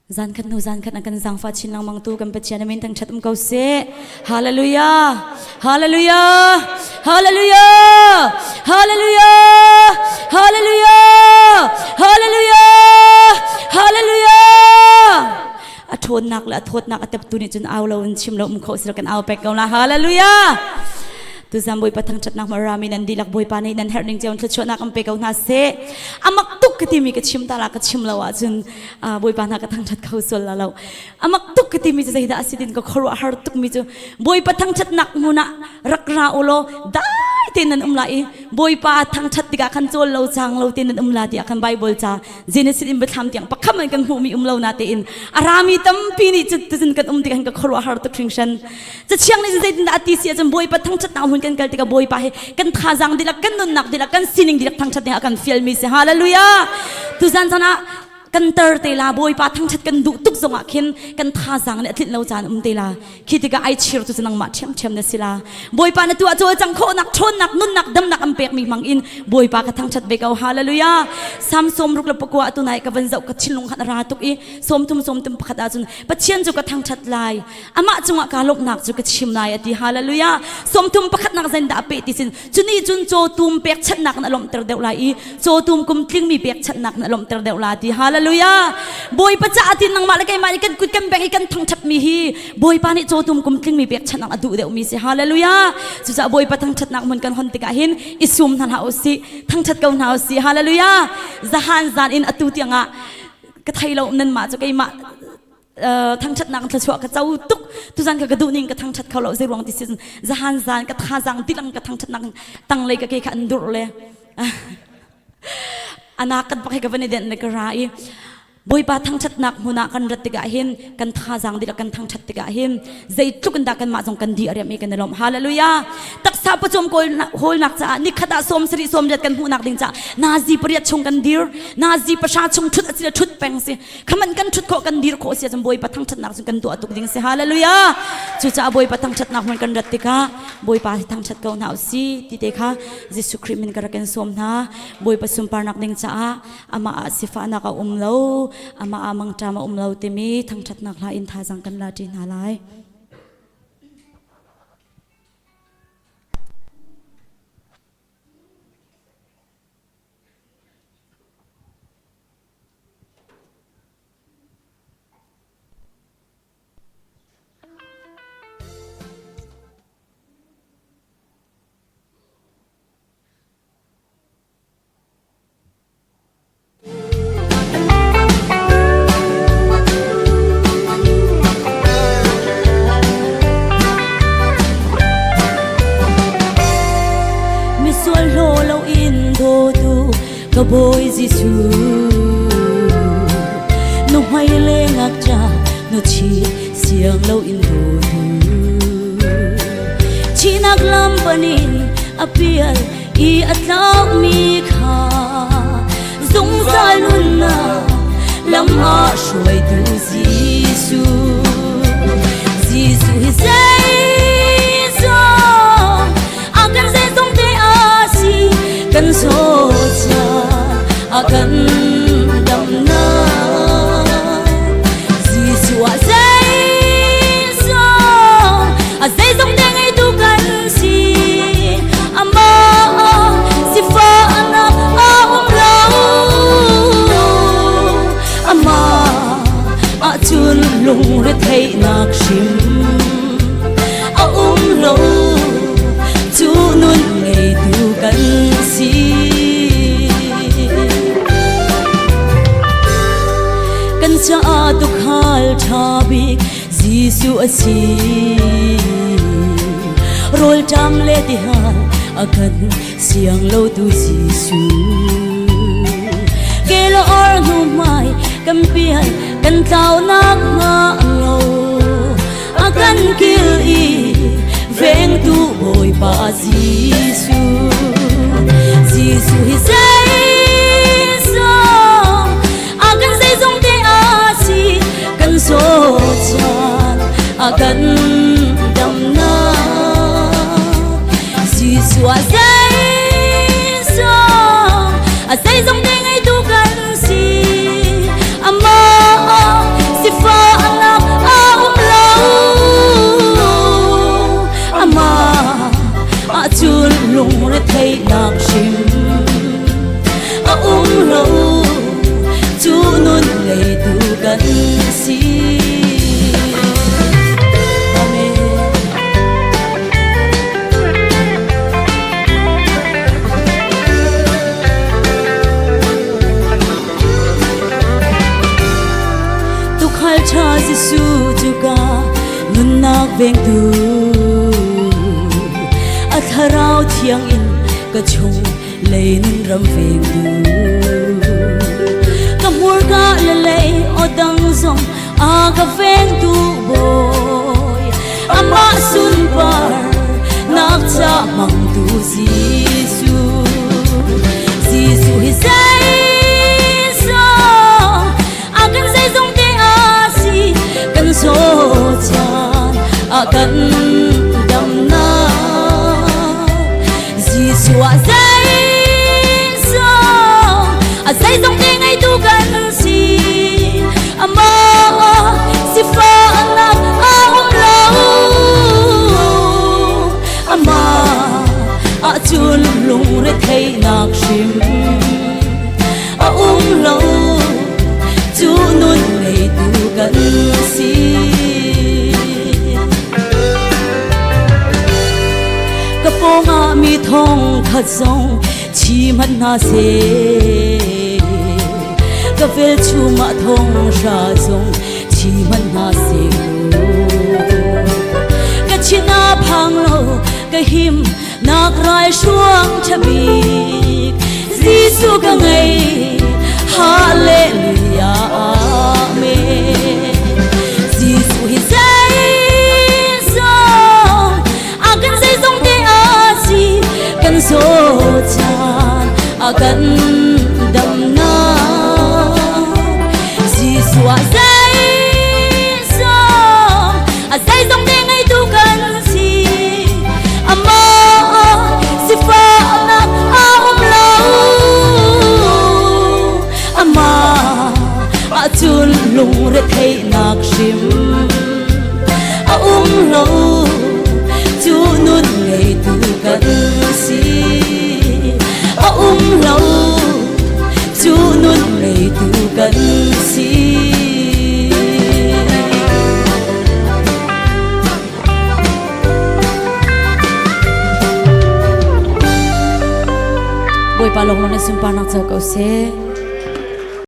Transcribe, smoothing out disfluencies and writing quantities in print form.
Zan khat nu zan khat akan zang fa chin lang mang tu kan pachian amin tang chat kau se hallelujah hallelujah hallelujah hallelujah hallelujah hallelujah hallelujah athon nak la athot nak atap tu ni chun aw lo chim lo kho sir kan aw pek kau la hallelujah tu zam boy patang chat nak marami nan dilak boy panay nan herning jawn tlat nak am pekaw na se amak tuk katimi ka chim tala ka chim lawa chun boy pana ka tang chat kau sol lalaw amak tuk katimi sa hida asidin ko khoro har tuk mi chu boy patang chat nak muna rakra ulo dai tinan umlai boy pa thang chat diga kan chol lo chang lo tinan umla dia kan bible cha genesis in batham tiang pakham kan humi umlo na te in arami tam pini chut tun kan digan ka khoro har tuk thingsan cha chiang ni zai din ati sia chun boy patang chat na kan kaltika boy pa he kan thazang dilak kan nun nak dilak kan sining dilak thang chat ne akan feel mi se hallelujah tu zan sana kan ter te la boy pa thang chat kan du tuk zonga khin kan thazang ne thlit lo chan te la khitika ai chir tu sanang ma chem chem na sila boy pa na tu acho chang kho nak thon nak nun nak dam nak am pek mi mang in boy pa ka thang chat be kau hallelujah sam som ruk la pakwa tu nai ka ban zau ka chinlung khat ra tuk i som tum pakhat a chun pachian chu ka thang chat lai ama chunga ka lok nak chu ka chim nai ati hallelujah som tum pakhat nak zain da pe ti sin chuni chun cho tum pek chat nak na lom ter deu lai i cho tum kum tling mi pek chat nak na lom ter deu la ti hallelujah boy pacha atin nang malakai mani kan kut kan bek kan thang chat mi hi boy pa ni cho tum kum tling mi pek chat nak adu deu mi se hallelujah chu cha boy pa thang chat nak mun kan hon tika hin isum than ha osi thang chat kau na osi hallelujah zahan zan in atu tianga ka thailo nan ma chu kai ma thang chat nak thla chwa ka chau tuk tu zan ka gadu ning ka thang chat khalo zai rong ti sin zahan zan ka tha jang tilang ka thang chat nak tang lei ka ke kha andur le anakat pa kai ka bani den ka rai boy pa thang chat nak huna kan ratiga hin kan tha jang dila kan thang chat tiga hin zai tuk kan da kan ma jong kan di ariam e kan lom hallelujah tak sa pa chom kol hol nak cha ni khata som sri som jet kan hu nak ding cha nazi priat chung kan dir nazi pasha chung thut asila thut peng se khaman kan thut kho kan dir kho se jam boy pa thang chat nak chung kan tu atuk ding se hallelujah chu cha boy pa thang chat nak man kan ratika boy pa thang chat kau na si ti te kha jesu krimin ka raken som na boy pa sum par nak ding cha ama sifa na ka umlo ama amang tama umlau timi thang chat nak la in tha jang kan la tin halai ka boy jisu no hai le ngak cha no chi siang lo in do chi nak lam pani apial I atlaw mi kha zung zalun na lam a shoi du jisu jisu hi say so akan se zung te asi kan so cha akan dam na jisu a say so a say zung te ngai tu kan si ama si fa na lo ama a chun lung re thei nak shim a lo chu nun ngai tu kan si kan cha tu khal thabi jisu asi rol tam le ti ha akan siang lo tu jisu ke lo or nu mai kan pian kan tau nak nga lo akan kil I veng tu boy pa jisu jisu hi say so akan say zong te asi kan so chan akan dam na jisu a say so a say zong te ngai tu kan si ama si Giêsu chu ka nun nak veng tu at harau thiang in ka chung lei nun ram veng tu ka mur ka le lei odang zong a ka veng tu boy ama sun par nak cha mang tu Giêsu Giêsu hi say so akan say zong te asi kan so chan akan dam na Giêsu a say so a say zong te ngai tu kan si ama si fa anak a lo ama a chun lung re thei nak shim a lo chu nun nei tu kan si ka ponga mi thong khat song chi man na se ka vel chu ma thong sha song chi man na se ka china phang lo ka him nak rai shuang chabi Giêsu ka ngai hallelujah amen Giêsu hi say so akan say song te asi kan so chan akan dam na Giêsu a say so a say song te ngai tu kan si ama si fa na a lo ama a chun lung re thei nak shim a lo chu nun nei tu kan si a lo chu nun nei tu kan si Boy palong lo na sumpa nak chau kau se